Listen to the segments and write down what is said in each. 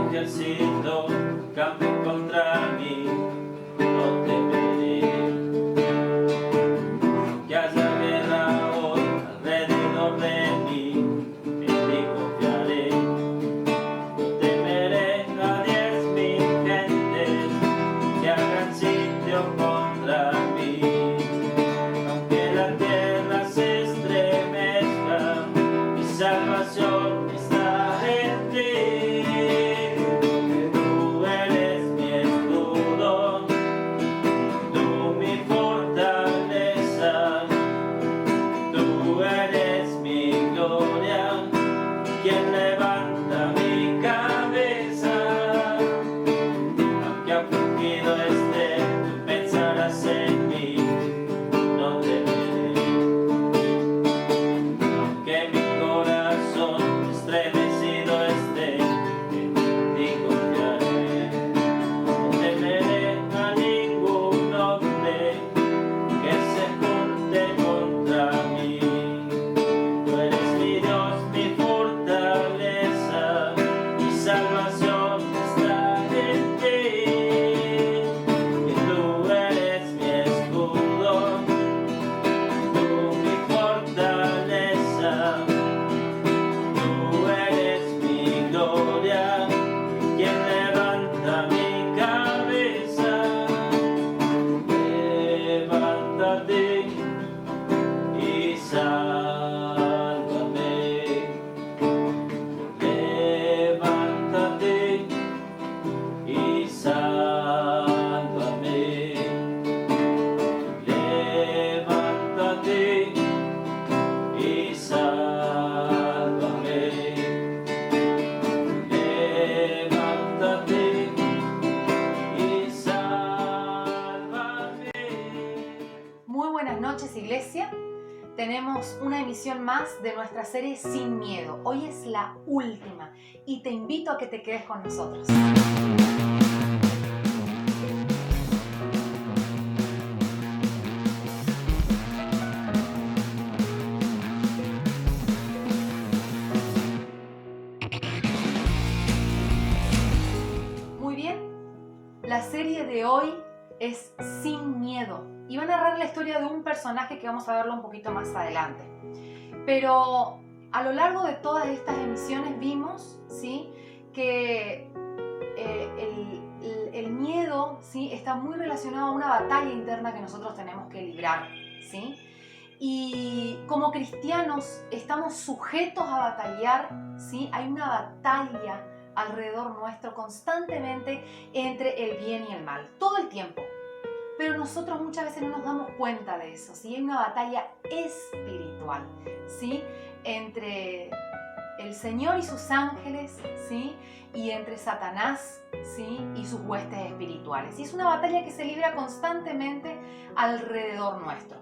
ejército campe contra mí, no temeré. Que haya guerra hoy alrededor de mí, en ti confiaré. No temeré a 10.000 gentes que hagan sitio contra mí. Aunque la tierra se estremezca, mi salvación está en ti. Tú eres mi escudo, tú mi fortaleza, tú eres mi gloria, quien levanta mi cabeza. Aunque afligido esté, tú pensarás en mí, no temeré. Aunque mi corazón estremecido esté, en ti confiaré. No temeré a ningún hombre que se junte contra mí. Tú eres mi Dios, mi fortaleza, mi salvación está en ti. Y tú eres mi escudo, tú mi fortaleza, tú eres mi gloria, quien levanta mi cabeza. Levántate y sálvame. Levántate y sálvame. Levántate y sálvame. Levántate y sálvame. Muy buenas noches, iglesia. Tenemos una emisión más de nuestra serie Sin Miedo. Hoy es la última y te invito a que te quedes con nosotros. Muy bien, la serie de hoy es Sin Miedo y va a narrar la historia de un personaje que vamos a verlo un poquito más adelante. Pero a lo largo de todas estas emisiones vimos, ¿sí?, que el miedo, ¿sí?, está muy relacionado a una batalla interna que nosotros tenemos que librar, ¿sí? Y como cristianos estamos sujetos a batallar, ¿sí? Hay una batalla alrededor nuestro constantemente entre el bien y el mal, todo el tiempo. Pero nosotros muchas veces no nos damos cuenta de eso, ¿sí? Hay una batalla espiritual, ¿sí?, entre el Señor y sus ángeles, ¿sí?, y entre Satanás, ¿sí?, y sus huestes espirituales. Y es una batalla que se libra constantemente alrededor nuestro.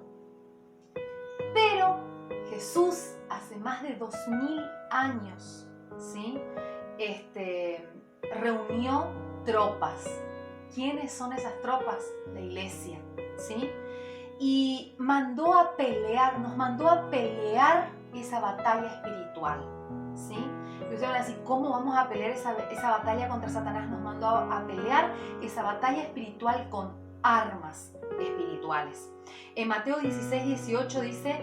Pero Jesús hace más de 2000 años, ¿sí?, reunió tropas. ¿Quiénes son esas tropas? La iglesia, ¿sí? Y mandó a pelear, nos mandó a pelear esa batalla espiritual, ¿sí? Y ustedes van a decir, ¿cómo vamos a pelear esa batalla contra Satanás? Nos mandó a pelear esa batalla espiritual con armas espirituales. En Mateo 16:18 dice,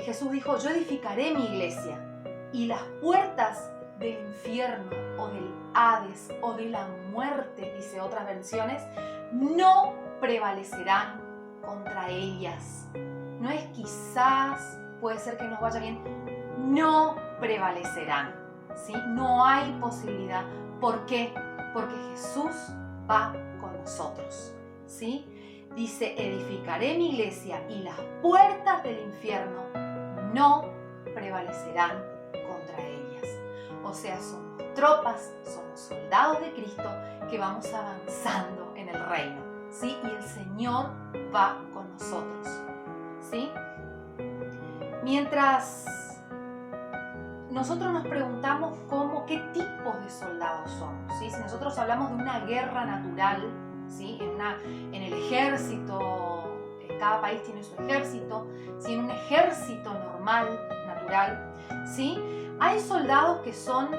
Jesús dijo, yo edificaré mi iglesia y las puertas del infierno o del Hades o de la muerte, dice otras versiones, no prevalecerán contra ellas. No es quizás, puede ser que nos vaya bien, no prevalecerán, ¿sí? No hay posibilidad. ¿Por qué? Porque Jesús va con nosotros, ¿sí? Dice, edificaré mi iglesia y las puertas del infierno no prevalecerán contra ellas. O sea, somos tropas, somos soldados de Cristo que vamos avanzando en el reino, ¿sí? Y el Señor va con nosotros, ¿sí? Mientras nosotros nos preguntamos qué tipos de soldados somos, ¿sí? Si nosotros hablamos de una guerra natural, ¿sí?, en el ejército, cada país tiene su ejército, ¿sí?, en un ejército normal, natural, ¿sí?, hay soldados que son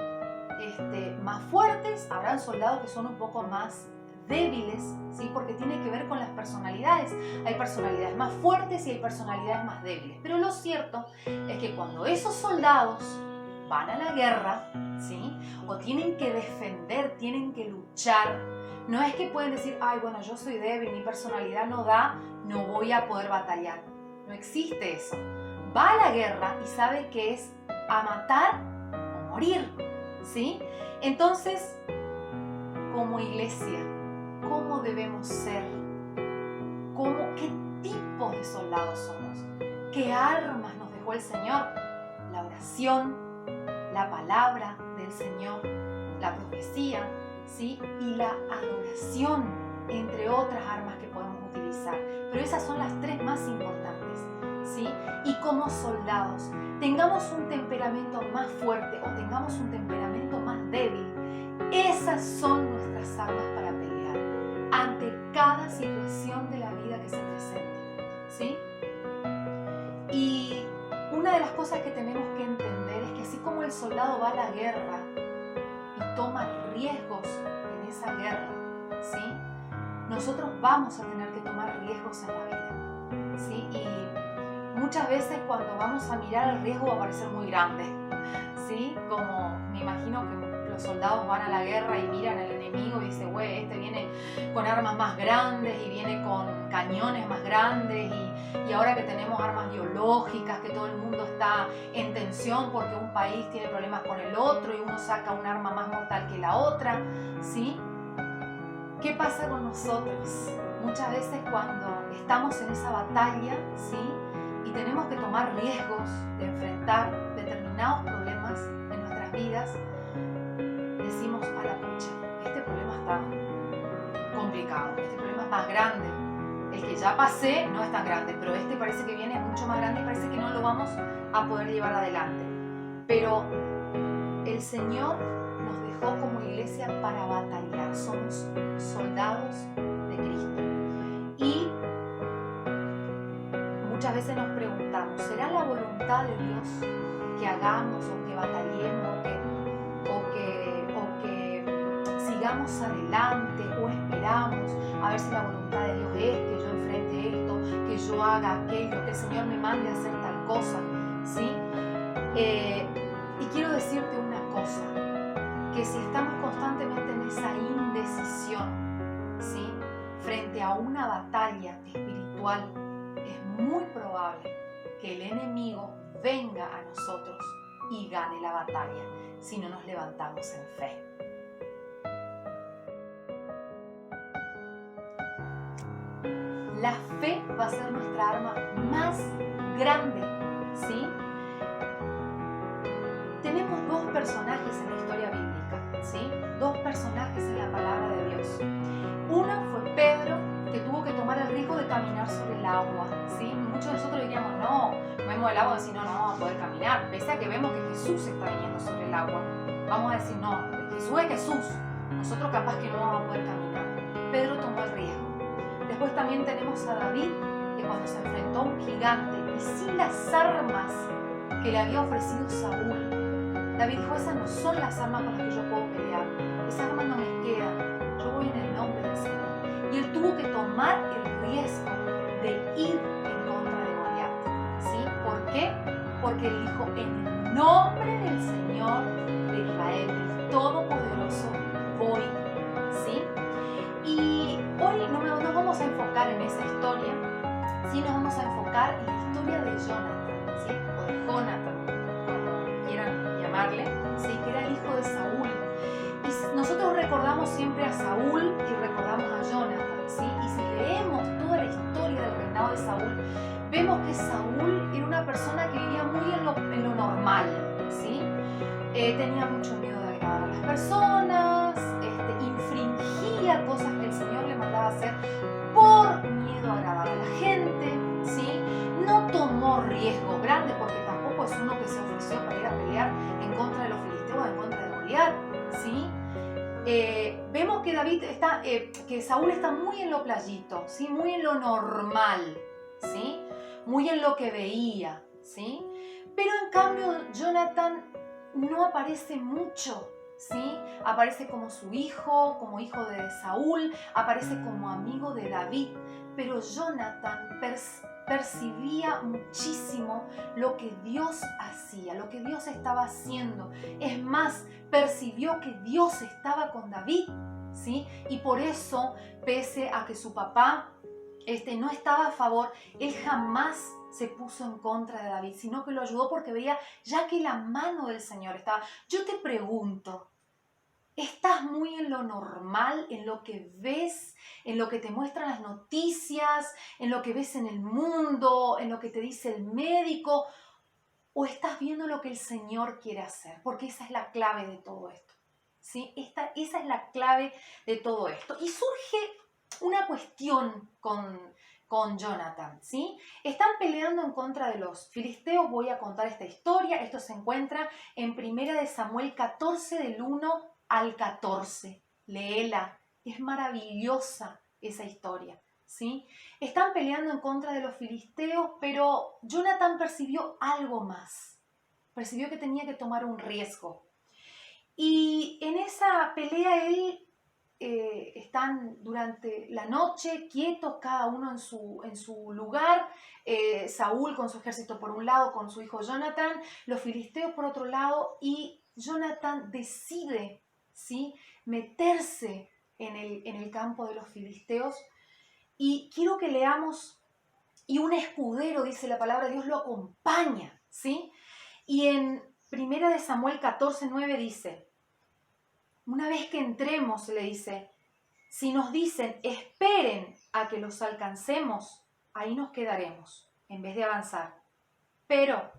más fuertes, habrán soldados que son un poco más débiles, ¿sí? Porque tiene que ver con las personalidades. Hay personalidades más fuertes y hay personalidades más débiles. Pero lo cierto es que cuando esos soldados van a la guerra, ¿sí? O tienen que defender, tienen que luchar, no es que pueden decir, ay, bueno, yo soy débil, mi personalidad no da, no voy a poder batallar. No existe eso. Va a la guerra y sabe que es a matar o morir, ¿sí? Entonces, como iglesia, ¿cómo debemos ser? ¿Qué tipo de soldados somos? ¿Qué armas nos dejó el Señor? La oración, la palabra del Señor, la profecía, ¿sí? Y la adoración, entre otras armas que podemos utilizar. Pero esas son las tres más importantes, ¿sí? Y como soldados, tengamos un temperamento más fuerte o tengamos un temperamento más débil, esas son nuestras armas para pelear ante cada situación de la vida que se presente, ¿sí? Y una de las cosas que tenemos que entender es que así como el soldado va a la guerra y toma riesgos en esa guerra, ¿sí? Nosotros vamos a tener que tomar riesgos en la vida, ¿sí? Y muchas veces cuando vamos a mirar el riesgo va a parecer muy grande, ¿sí? Como me imagino que los soldados van a la guerra y miran al enemigo y dicen, güey, este viene con armas más grandes y viene con cañones más grandes y ahora que tenemos armas biológicas, que todo el mundo está en tensión porque un país tiene problemas con el otro y uno saca un arma más mortal que la otra, ¿sí? ¿Qué pasa con nosotros? Muchas veces cuando estamos en esa batalla, ¿sí? Y tenemos que tomar riesgos de enfrentar determinados problemas en nuestras vidas, decimos, a la pucha, este problema está complicado, este problema es más grande. El que ya pasé no es tan grande, pero este parece que viene mucho más grande y parece que no lo vamos a poder llevar adelante. Pero el Señor nos dejó como iglesia para batallar, somos soldados de Cristo. Y muchas veces nos preguntamos, ¿será la voluntad de Dios que hagamos o que batallemos o que sigamos adelante o esperamos a ver si la voluntad de Dios es que yo enfrente esto, que yo haga aquello, que el Señor me mande a hacer tal cosa, ¿sí? Y quiero decirte una cosa, que si estamos constantemente en esa indecisión, ¿sí? Frente a una batalla espiritual, es muy probable que el enemigo venga a nosotros y gane la batalla si no nos levantamos en fe. La fe va a ser nuestra arma más grande, ¿sí? Tenemos dos personajes en la historia bíblica, ¿sí? Dos personajes en la palabra de Dios. Uno fue Pedro, que tuvo que tomar el riesgo de caminar sobre el agua, ¿sí? Muchos de nosotros diríamos, no, vemos el agua y decimos, no vamos a poder caminar, pese a que vemos que Jesús está viniendo sobre el agua. Vamos a decir, no, Jesús es Jesús, nosotros capaz que no vamos a poder caminar. Pedro tomó el riesgo. Después también tenemos a David, que cuando se enfrentó a un gigante y sin las armas que le había ofrecido Saúl, David dijo, esas no son las armas con las que yo puedo pelear, esas armas no me quedan, yo voy en el nombre del Señor. Y él tuvo que tomar el riesgo de ir en contra de Goliat, ¿sí? ¿Por qué? Porque él dijo, en el nombre del Señor de Israel, del Todopoderoso, voy, ¿sí? Y hoy no nos vamos a enfocar en esa historia, sí nos vamos a enfocar en la historia de Jonathan, ¿sí? O de Jonathan, como quieran llamarle, ¿sí? Que era el hijo de Saúl. Y nosotros recordamos siempre a Saúl y recordamos a Jonathan, ¿sí? Y si leemos toda la historia del reinado de Saúl, vemos que Saúl era una persona que vivía muy en lo normal, ¿sí? Tenía mucho miedo de agradar a las personas, infringía cosas que el Señor le mandaba hacer por miedo a agradar a la gente, ¿sí? No tomó riesgo grande porque tampoco es uno que se ofreció para ir a pelear en contra de los filisteos, en contra de Goliat, ¿sí? Vemos que que Saúl está muy en lo playito, ¿sí? Muy en lo normal, ¿sí? Muy en lo que veía, ¿sí? Pero en cambio Jonathan no aparece mucho, ¿sí? Aparece como su hijo, como hijo de Saúl, aparece como amigo de David, pero Jonathan percibía muchísimo lo que Dios hacía, lo que Dios estaba haciendo. Es más, percibió que Dios estaba con David, ¿sí? Y por eso, pese a que su papá no estaba a favor, él jamás se puso en contra de David, sino que lo ayudó porque veía ya que la mano del Señor estaba. Yo te pregunto, ¿estás muy en lo normal, en lo que ves, en lo que te muestran las noticias, en lo que ves en el mundo, en lo que te dice el médico? ¿O estás viendo lo que el Señor quiere hacer? Porque esa es la clave de todo esto, ¿sí? Esa es la clave de todo esto. Y surge una cuestión con Jonathan, ¿sí? Están peleando en contra de los filisteos. Voy a contar esta historia. Esto se encuentra en 1 Samuel 14, del 1 al 14. Léela. Es maravillosa esa historia, ¿sí? Están peleando en contra de los filisteos, pero Jonathan percibió algo más. Percibió que tenía que tomar un riesgo. Y en esa pelea están durante la noche quietos, cada uno en su lugar. Saúl con su ejército por un lado, con su hijo Jonathan, los filisteos por otro lado, y Jonathan decide, ¿sí?, meterse en el campo de los filisteos. Y quiero que leamos, y un escudero, dice la palabra de Dios, lo acompaña, ¿sí? Y en 1 Samuel 14, 9 dice, una vez que entremos, le dice, si nos dicen, esperen a que los alcancemos, ahí nos quedaremos, en vez de avanzar. Pero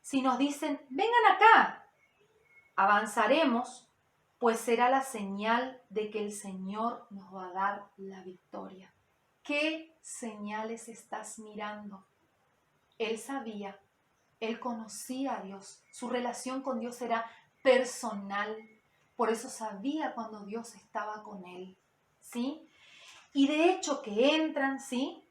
si nos dicen, vengan acá, avanzaremos, pues será la señal de que el Señor nos va a dar la victoria. ¿Qué señales estás mirando? Él sabía, él conocía a Dios, su relación con Dios era personal, por eso sabía cuando Dios estaba con él, ¿sí? Y de hecho que entran, ¿sí?,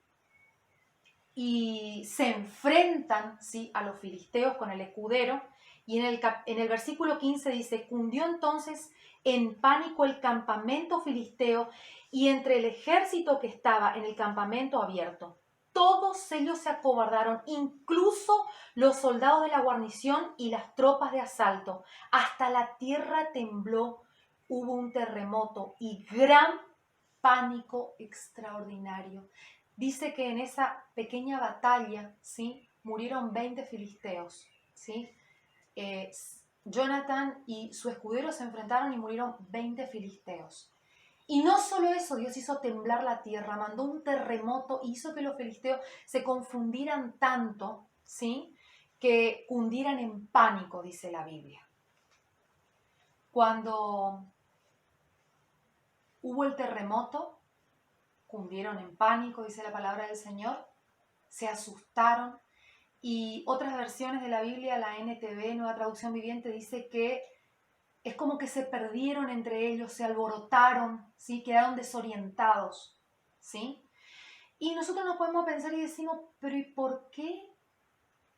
y se enfrentan, ¿sí?, a los filisteos con el escudero, y en el versículo 15 dice, cundió entonces en pánico el campamento filisteo y entre el ejército que estaba en el campamento abierto. Todos ellos se acobardaron, incluso los soldados de la guarnición y las tropas de asalto. Hasta la tierra tembló, hubo un terremoto y gran pánico extraordinario. Dice que en esa pequeña batalla, ¿sí?, murieron 20 filisteos, ¿sí? Jonathan y su escudero se enfrentaron y murieron 20 filisteos. Y no solo eso, Dios hizo temblar la tierra, mandó un terremoto, hizo que los filisteos se confundieran tanto, ¿sí?, que cundieran en pánico, dice la Biblia. Cuando hubo el terremoto, cundieron en pánico, dice la palabra del Señor, se asustaron. Y otras versiones de la Biblia, la NTV, Nueva Traducción Viviente, dice que es como que se perdieron entre ellos, se alborotaron, ¿sí?, quedaron desorientados, ¿sí? Y nosotros nos podemos pensar y decimos, pero ¿y por qué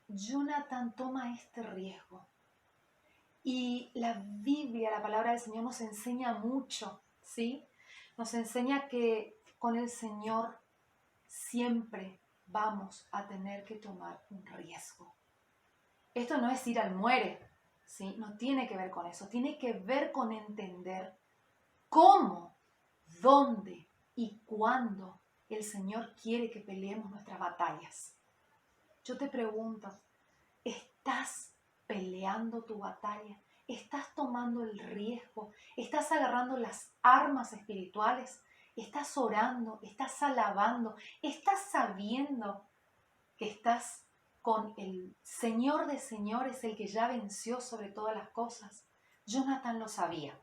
Jonathan toma este riesgo? Y la Biblia, la palabra del Señor, nos enseña mucho, ¿sí? Nos enseña que con el Señor siempre vamos a tener que tomar un riesgo. Esto no es ir al muere, ¿sí? No tiene que ver con eso, tiene que ver con entender cómo, dónde y cuándo el Señor quiere que peleemos nuestras batallas. Yo te pregunto, ¿estás peleando tu batalla? ¿Estás tomando el riesgo? ¿Estás agarrando las armas espirituales? ¿Estás orando? ¿Estás alabando? ¿Estás sabiendo que estás con el Señor de señores, el que ya venció sobre todas las cosas? Jonathan lo sabía.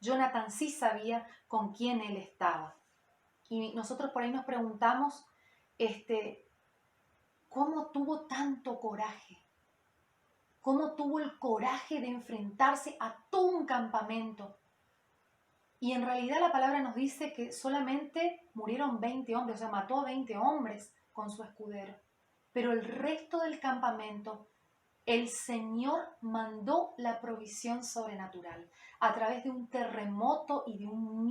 Jonathan sí sabía con quién él estaba. Y nosotros por ahí nos preguntamos, ¿cómo tuvo tanto coraje? ¿Cómo tuvo el coraje de enfrentarse a todo un campamento? Y en realidad la palabra nos dice que solamente murieron 20 hombres, o sea, mató a 20 hombres con su escudero. Pero el resto del campamento el Señor mandó la provisión sobrenatural a través de un terremoto y de un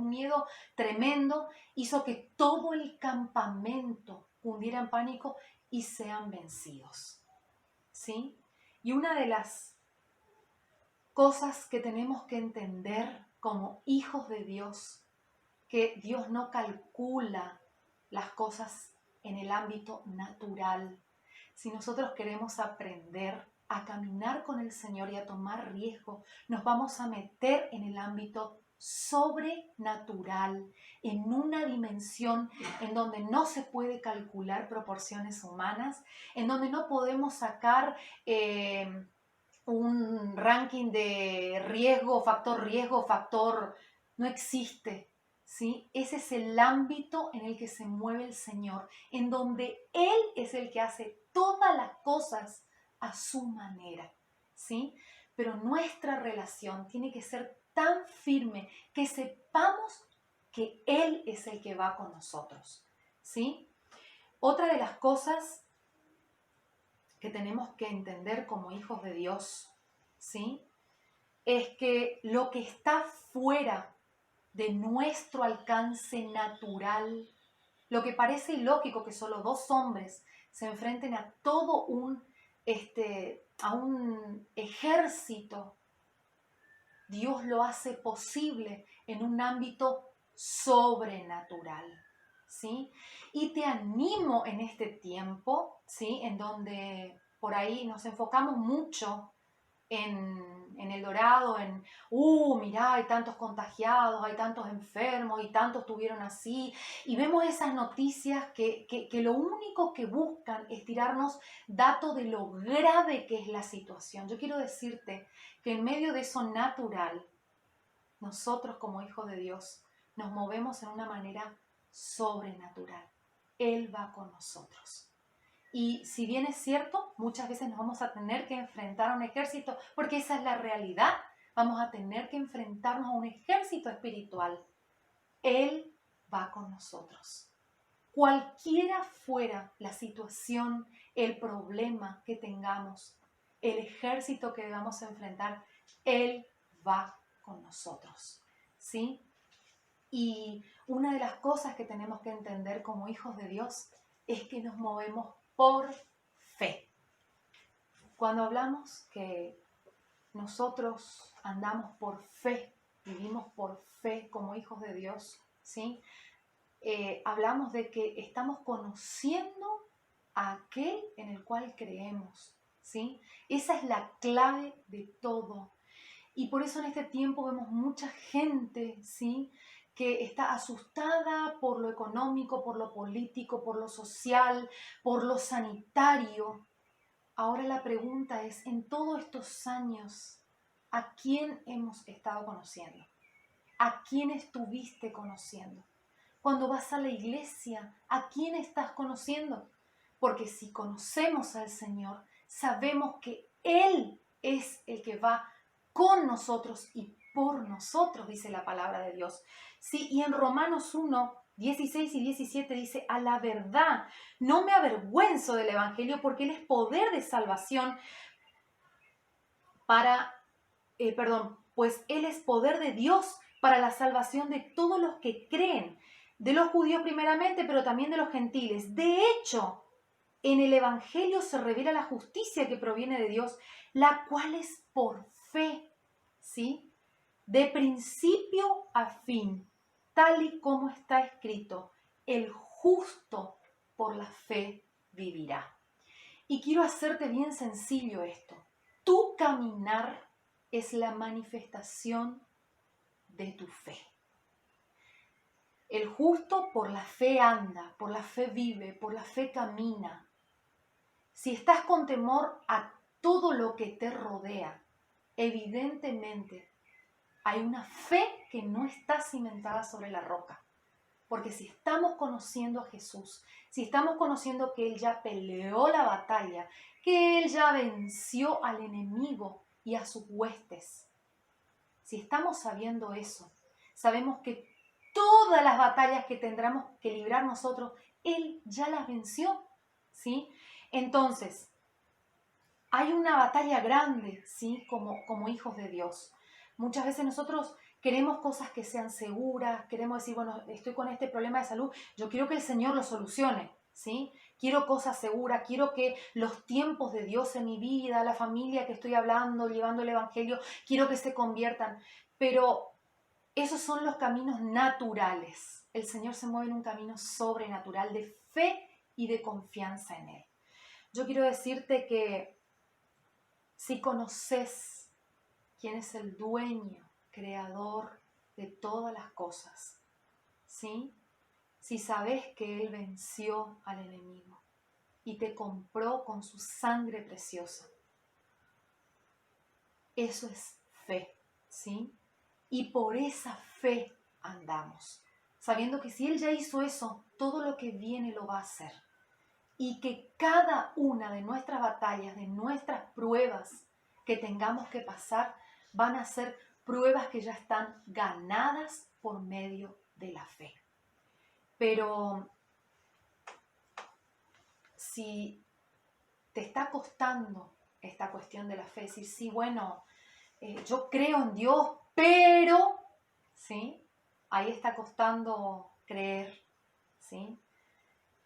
miedo tremendo, hizo que todo el campamento hundiera en pánico y sean vencidos. ¿Sí? Y una de las cosas que tenemos que entender como hijos de Dios, que Dios no calcula las cosas en el ámbito natural. Si nosotros queremos aprender a caminar con el Señor y a tomar riesgo, nos vamos a meter en el ámbito sobrenatural, en una dimensión en donde no se puede calcular proporciones humanas, en donde no podemos sacar un ranking de riesgo, factor, no existe. ¿Sí? Ese es el ámbito en el que se mueve el Señor, en donde Él es el que hace todas las cosas a su manera, ¿sí? Pero nuestra relación tiene que ser tan firme que sepamos que Él es el que va con nosotros, ¿sí? Otra de las cosas que tenemos que entender como hijos de Dios, ¿sí? Es que lo que está fuera de nuestro alcance natural, lo que parece ilógico que solo dos hombres se enfrenten a todo un ejército, Dios lo hace posible en un ámbito sobrenatural, ¿sí? Y te animo en este tiempo, ¿sí? En donde por ahí nos enfocamos mucho en El Dorado, mirá, hay tantos contagiados, hay tantos enfermos y tantos tuvieron así, y vemos esas noticias que lo único que buscan es tirarnos datos de lo grave que es la situación. Yo quiero decirte que en medio de eso natural, nosotros como hijos de Dios nos movemos en una manera sobrenatural. Él va con nosotros. Y si bien es cierto, muchas veces nos vamos a tener que enfrentar a un ejército, porque esa es la realidad. Vamos a tener que enfrentarnos a un ejército espiritual. Él va con nosotros. Cualquiera fuera la situación, el problema que tengamos, el ejército que vamos a enfrentar, Él va con nosotros, ¿sí? Y una de las cosas que tenemos que entender como hijos de Dios es que nos movemos por fe. Cuando hablamos que nosotros andamos por fe, vivimos por fe como hijos de Dios, ¿sí? Hablamos de que estamos conociendo a aquel en el cual creemos, ¿sí? Esa es la clave de todo. Y por eso en este tiempo vemos mucha gente, ¿sí?, que está asustada por lo económico, por lo político, por lo social, por lo sanitario. Ahora la pregunta es, en todos estos años, ¿a quién hemos estado conociendo? ¿A quién estuviste conociendo? Cuando vas a la iglesia, ¿a quién estás conociendo? Porque si conocemos al Señor, sabemos que Él es el que va con nosotros y por nosotros, dice la palabra de Dios. Sí, y en Romanos 1, 16 y 17 dice, a la verdad, no me avergüenzo del Evangelio porque Él es poder de salvación pues Él es poder de Dios para la salvación de todos los que creen, de los judíos primeramente, pero también de los gentiles. De hecho, en el Evangelio se revela la justicia que proviene de Dios, la cual es por fe, ¿sí? De principio a fin, tal y como está escrito, el justo por la fe vivirá. Y quiero hacerte bien sencillo esto. Tu caminar es la manifestación de tu fe. El justo por la fe anda, por la fe vive, por la fe camina. Si estás con temor a todo lo que te rodea, evidentemente hay una fe que no está cimentada sobre la roca. Porque si estamos conociendo a Jesús, si estamos conociendo que Él ya peleó la batalla, que Él ya venció al enemigo y a sus huestes, si estamos sabiendo eso, sabemos que todas las batallas que tendremos que librar nosotros, Él ya las venció, ¿sí? Entonces, hay una batalla grande, ¿sí? Como hijos de Dios. Muchas veces nosotros queremos cosas que sean seguras, queremos decir, bueno, estoy con este problema de salud, yo quiero que el Señor lo solucione, ¿sí? Quiero cosas seguras, quiero que los tiempos de Dios en mi vida, la familia que estoy hablando, llevando el Evangelio, quiero que se conviertan. Pero esos son los caminos naturales. El Señor se mueve en un camino sobrenatural de fe y de confianza en Él. Yo quiero decirte que si conoces quién es el dueño, creador de todas las cosas, ¿sí? Si sabes que Él venció al enemigo y te compró con su sangre preciosa, eso es fe, ¿sí? Y por esa fe andamos, sabiendo que si Él ya hizo eso, todo lo que viene lo va a hacer. Y que cada una de nuestras batallas, de nuestras pruebas que tengamos que pasar, van a ser pruebas que ya están ganadas por medio de la fe. Pero si te está costando esta cuestión de la fe, decir, sí, bueno, yo creo en Dios, pero, ¿sí? Ahí está costando creer, ¿sí?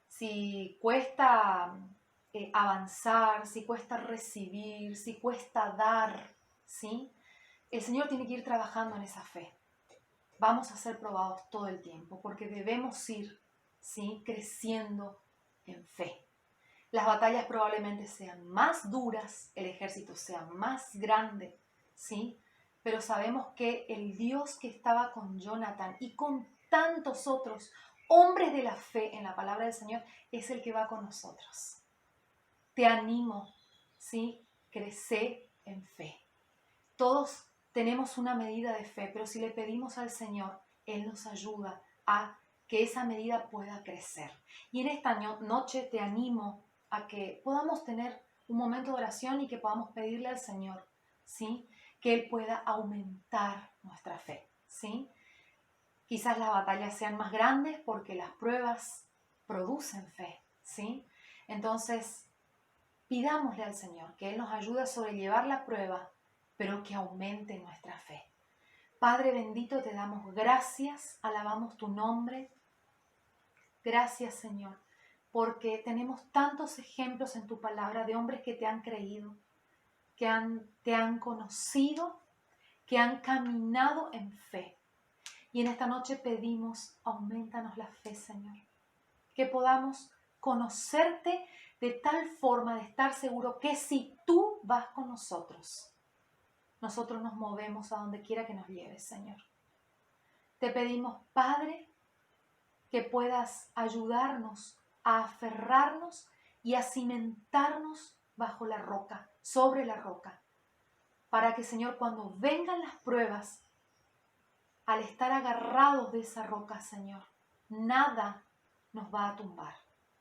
Si cuesta avanzar, si cuesta recibir, si cuesta dar, ¿sí? El Señor tiene que ir trabajando en esa fe. Vamos a ser probados todo el tiempo porque debemos ir, ¿sí? Creciendo en fe. Las batallas probablemente sean más duras, el ejército sea más grande, ¿sí? Pero sabemos que el Dios que estaba con Jonathan y con tantos otros hombres de la fe en la palabra del Señor es el que va con nosotros. Te animo, ¿sí? Crece en fe. Todos tenemos una medida de fe, pero si le pedimos al Señor, Él nos ayuda a que esa medida pueda crecer. Y en esta noche te animo a que podamos tener un momento de oración y que podamos pedirle al Señor, ¿sí? Que Él pueda aumentar nuestra fe, ¿sí? Quizás las batallas sean más grandes porque las pruebas producen fe, ¿sí? Entonces, pidámosle al Señor que Él nos ayude a sobrellevar la prueba, pero que aumente nuestra fe. Padre bendito, te damos gracias, alabamos tu nombre. Gracias, Señor, porque tenemos tantos ejemplos en tu palabra de hombres que te han creído, que te han conocido, que han caminado en fe. Y en esta noche pedimos, aumentanos la fe, Señor, que podamos conocerte de tal forma de estar seguro que si tú vas con nosotros, nosotros nos movemos a donde quiera que nos lleves, Señor. Te pedimos, Padre, que puedas ayudarnos a aferrarnos y a cimentarnos bajo la roca, sobre la roca, para que, Señor, cuando vengan las pruebas, al estar agarrados de esa roca, Señor, nada nos va a tumbar,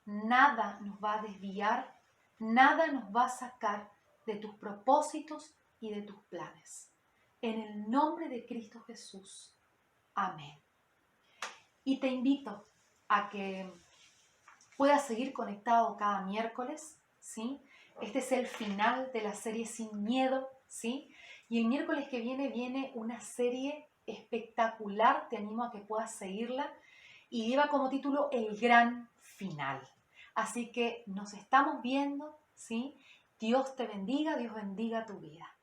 nada nos va a desviar, nada nos va a sacar de tus propósitos y de tus planes. En el nombre de Cristo Jesús. Amén. Y te invito a que puedas seguir conectado cada miércoles, ¿sí? Este es el final de la serie Sin Miedo, ¿sí? Y el miércoles que viene una serie espectacular, te animo a que puedas seguirla, y lleva como título El Gran Final. Así que nos estamos viendo, ¿sí? Dios te bendiga, Dios bendiga tu vida.